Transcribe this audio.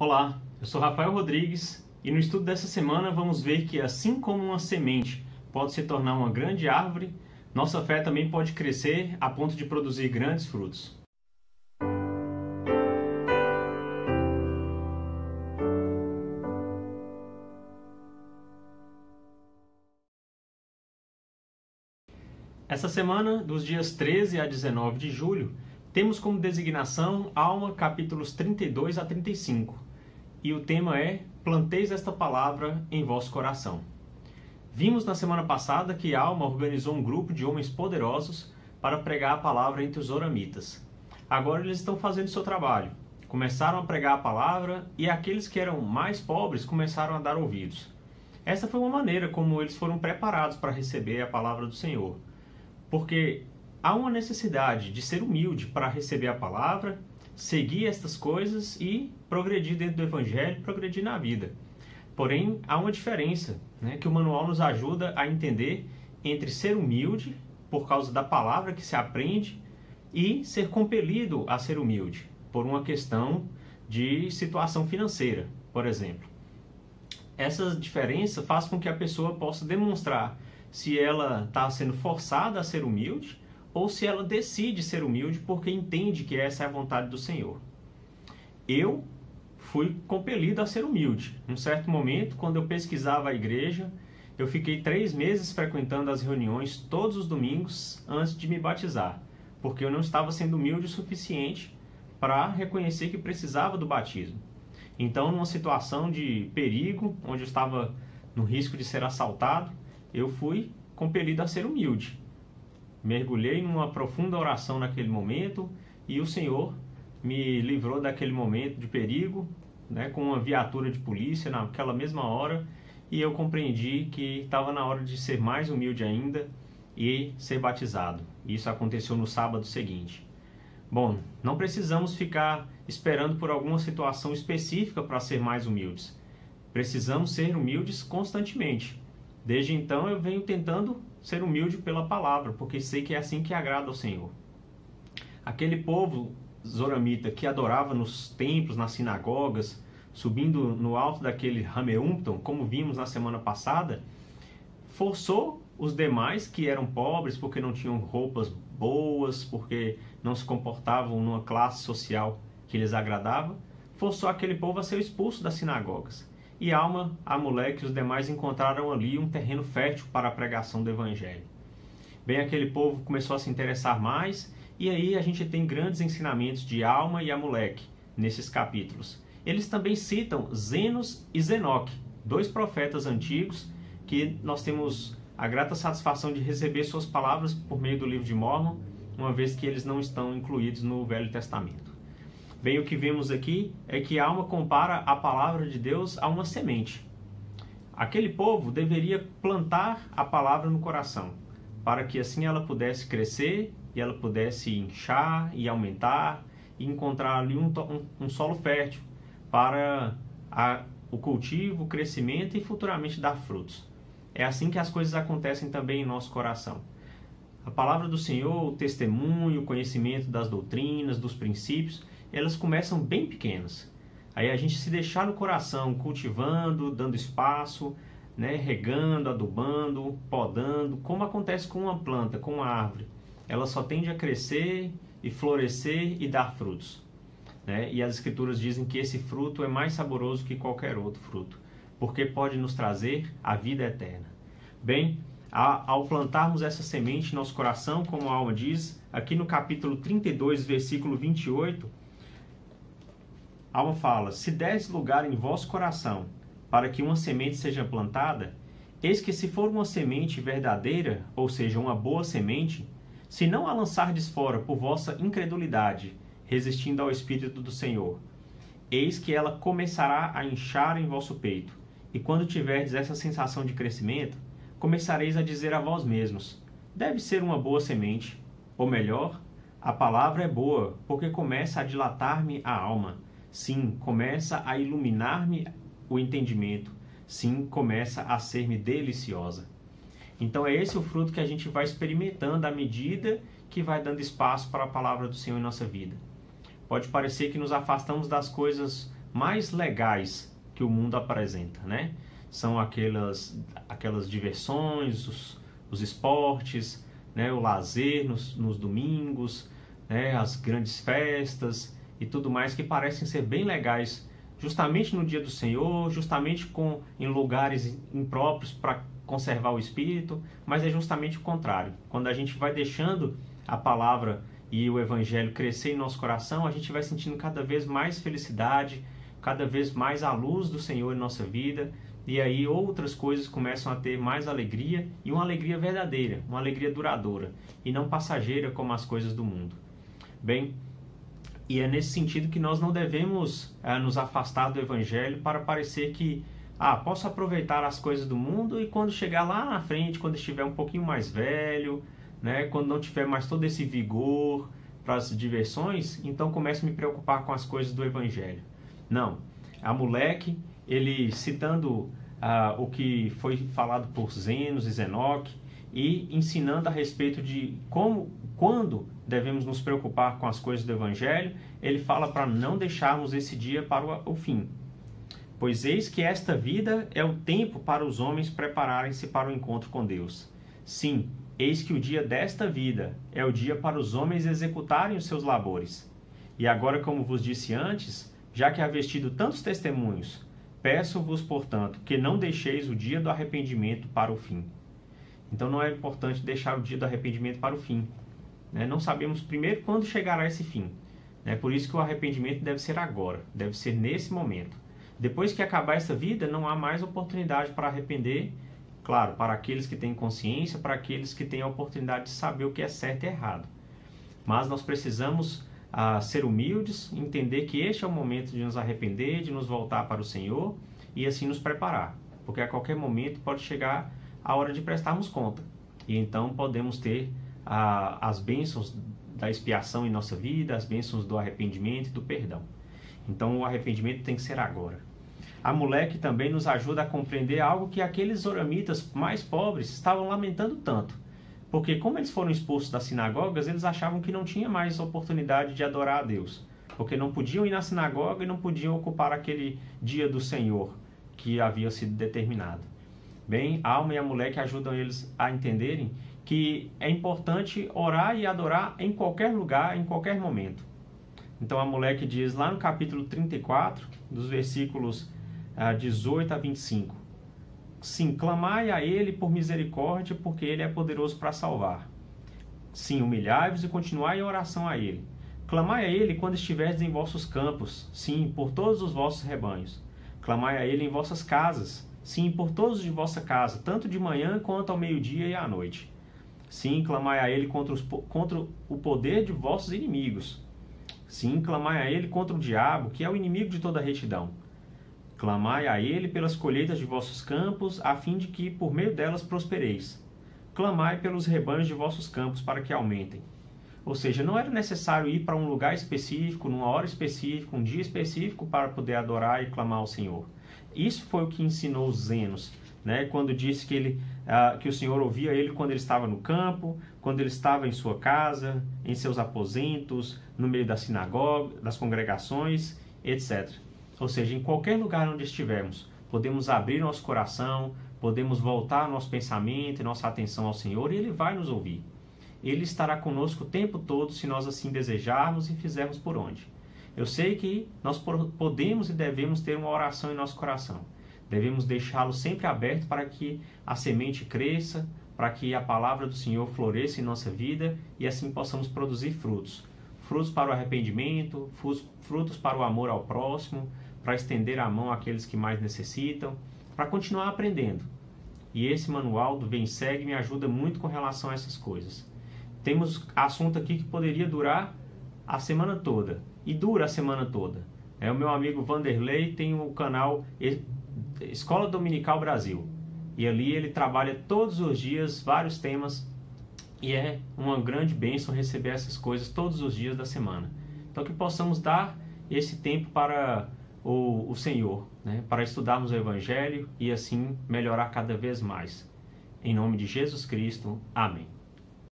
Olá, eu sou Rafael Rodrigues e no estudo dessa semana vamos ver que assim como uma semente pode se tornar uma grande árvore, nossa fé também pode crescer a ponto de produzir grandes frutos. Essa semana, dos dias 13 a 19 de julho, temos como designação Alma capítulos 32 a 35. E o tema é Planteis esta palavra em vosso coração. Vimos na semana passada que Alma organizou um grupo de homens poderosos para pregar a palavra entre os oramitas. Agora eles estão fazendo seu trabalho. Começaram a pregar a palavra e aqueles que eram mais pobres começaram a dar ouvidos. Essa foi uma maneira como eles foram preparados para receber a palavra do Senhor. Porque há uma necessidade de ser humilde para receber a palavra, seguir estas coisas e progredir dentro do Evangelho, progredir na vida. Porém, há uma diferença, que o manual nos ajuda a entender entre ser humilde, por causa da palavra que se aprende, e ser compelido a ser humilde, por uma questão de situação financeira, por exemplo. Essa diferença faz com que a pessoa possa demonstrar se ela está sendo forçada a ser humilde ou se ela decide ser humilde porque entende que essa é a vontade do Senhor. Eu fui compelido a ser humilde. Num certo momento, quando eu pesquisava a igreja, eu fiquei 3 meses frequentando as reuniões todos os domingos antes de me batizar, porque eu não estava sendo humilde o suficiente para reconhecer que precisava do batismo. Então, numa situação de perigo, onde eu estava no risco de ser assaltado, eu fui compelido a ser humilde. Mergulhei numa profunda oração naquele momento e o Senhor me livrou daquele momento de perigo, com uma viatura de polícia naquela mesma hora, e eu compreendi que estava na hora de ser mais humilde ainda e ser batizado. Isso aconteceu no sábado seguinte. Bom, não precisamos ficar esperando por alguma situação específica para ser mais humildes. Precisamos ser humildes constantemente. Desde então eu venho tentando ser humilde pela palavra, porque sei que é assim que agrada ao Senhor. Aquele povo zoramita que adorava nos templos, nas sinagogas, subindo no alto daquele Rameumptom, como vimos na semana passada, forçou os demais que eram pobres porque não tinham roupas boas, porque não se comportavam numa classe social que lhes agradava, forçou aquele povo a ser expulso das sinagogas. E Alma, Amaleque e os demais encontraram ali um terreno fértil para a pregação do Evangelho. Bem, aquele povo começou a se interessar mais, e aí a gente tem grandes ensinamentos de Alma e Amaleque nesses capítulos. Eles também citam Zenos e Zenoque, 2 profetas antigos que nós temos a grata satisfação de receber suas palavras por meio do livro de Mórmon, uma vez que eles não estão incluídos no Velho Testamento. Bem, o que vemos aqui é que Alma compara a palavra de Deus a uma semente. Aquele povo deveria plantar a palavra no coração, para que assim ela pudesse crescer e ela pudesse inchar e aumentar e encontrar ali um solo fértil para o cultivo, o crescimento e futuramente dar frutos. É assim que as coisas acontecem também em nosso coração. A palavra do Senhor, o testemunho, o conhecimento das doutrinas, dos princípios, elas começam bem pequenas. Aí a gente se deixar no coração, cultivando, dando espaço, regando, adubando, podando, como acontece com uma planta, com uma árvore. Ela só tende a crescer e florescer e dar frutos. E as Escrituras dizem que esse fruto é mais saboroso que qualquer outro fruto, porque pode nos trazer a vida eterna. Bem, ao plantarmos essa semente em nosso coração, como a Alma diz, aqui no capítulo 32, versículo 28, Alma fala: se deres lugar em vosso coração para que uma semente seja plantada, eis que se for uma semente verdadeira, ou seja, uma boa semente, se não a lançardes fora por vossa incredulidade, resistindo ao Espírito do Senhor, eis que ela começará a inchar em vosso peito, e quando tiverdes essa sensação de crescimento, começareis a dizer a vós mesmos: deve ser uma boa semente, ou melhor, a palavra é boa, porque começa a dilatar-me a alma. Sim, começa a iluminar-me o entendimento. Sim, começa a ser-me deliciosa. Então é esse o fruto que a gente vai experimentando à medida que vai dando espaço para a palavra do Senhor em nossa vida. Pode parecer que nos afastamos das coisas mais legais que o mundo apresenta, né? São aquelas diversões, os esportes, né? O lazer nos domingos, né? As grandes festas e tudo mais que parecem ser bem legais justamente no dia do Senhor, justamente em lugares impróprios para conservar o espírito, mas é justamente o contrário. Quando a gente vai deixando a palavra e o evangelho crescer em nosso coração, a gente vai sentindo cada vez mais felicidade, cada vez mais a luz do Senhor em nossa vida, e aí outras coisas começam a ter mais alegria, e uma alegria verdadeira, uma alegria duradoura, e não passageira como as coisas do mundo. Bem, e é nesse sentido que nós não devemos nos afastar do evangelho para parecer que posso aproveitar as coisas do mundo e quando chegar lá na frente, quando estiver um pouquinho mais velho, né, quando não tiver mais todo esse vigor para as diversões, então começo a me preocupar com as coisas do evangelho. Não, Amaleque, ele citando o que foi falado por Zenos e Zenoque e ensinando a respeito de quando devemos nos preocupar com as coisas do evangelho, ele fala para não deixarmos esse dia para o fim. Pois eis que esta vida é o tempo para os homens prepararem-se para o encontro com Deus. Sim, eis que o dia desta vida é o dia para os homens executarem os seus labores. E agora, como vos disse antes, já que havia tido tantos testemunhos, peço-vos, portanto, que não deixeis o dia do arrependimento para o fim. Então não é importante deixar o dia do arrependimento para o fim. Não sabemos primeiro quando chegará esse fim. Por isso que o arrependimento deve ser agora, deve ser nesse momento. Depois que acabar essa vida, não há mais oportunidade para arrepender, claro, para aqueles que têm consciência, para aqueles que têm a oportunidade de saber o que é certo e errado. Mas nós precisamos ser humildes, entender que este é o momento de nos arrepender, de nos voltar para o Senhor e assim nos preparar. Porque a qualquer momento pode chegar a hora de prestarmos conta. E então podemos ter as bênçãos da expiação em nossa vida, as bênçãos do arrependimento e do perdão. Então o arrependimento tem que ser agora. Amaleque também nos ajuda a compreender algo que aqueles zoramitas mais pobres estavam lamentando tanto. Porque como eles foram expulsos das sinagogas, eles achavam que não tinha mais oportunidade de adorar a Deus. Porque não podiam ir na sinagoga e não podiam ocupar aquele dia do Senhor que havia sido determinado. Bem, Alma e Amaleque ajudam eles a entenderem que é importante orar e adorar em qualquer lugar, em qualquer momento. Então Amaleque diz lá no capítulo 34, dos versículos 18 a 25. Sim, clamai a ele por misericórdia, porque ele é poderoso para salvar. Sim, humilhai-vos e continuai em oração a ele. Clamai a ele quando estiverdes em vossos campos, sim, por todos os vossos rebanhos. Clamai a ele em vossas casas, sim, por todos de vossa casa, tanto de manhã quanto ao meio-dia e à noite. Sim, clamai a ele contra o poder de vossos inimigos. Sim, clamai a ele contra o diabo, que é o inimigo de toda retidão. Clamai a ele pelas colheitas de vossos campos, a fim de que por meio delas prospereis. Clamai pelos rebanhos de vossos campos, para que aumentem. Ou seja, não era necessário ir para um lugar específico, numa hora específica, um dia específico, para poder adorar e clamar ao Senhor. Isso foi o que ensinou os Zenos, quando disse que o Senhor ouvia ele quando ele estava no campo, quando ele estava em sua casa, em seus aposentos, no meio da sinagoga, das congregações, etc. Ou seja, em qualquer lugar onde estivermos, podemos abrir nosso coração, podemos voltar nosso pensamento e nossa atenção ao Senhor e Ele vai nos ouvir. Ele estará conosco o tempo todo se nós assim desejarmos e fizermos por onde. Eu sei que nós podemos e devemos ter uma oração em nosso coração. Devemos deixá-lo sempre aberto para que a semente cresça, para que a palavra do Senhor floresça em nossa vida e assim possamos produzir frutos. Frutos para o arrependimento, frutos para o amor ao próximo, para estender a mão àqueles que mais necessitam, para continuar aprendendo. E esse manual do Vem Segue me ajuda muito com relação a essas coisas. Temos assunto aqui que poderia durar a semana toda, e dura a semana toda. O meu amigo Vanderlei tem o canal Escola Dominical Brasil, e ali ele trabalha todos os dias vários temas, e é uma grande bênção receber essas coisas todos os dias da semana. Então que possamos dar esse tempo para o Senhor, para estudarmos o Evangelho e assim melhorar cada vez mais. Em nome de Jesus Cristo, amém.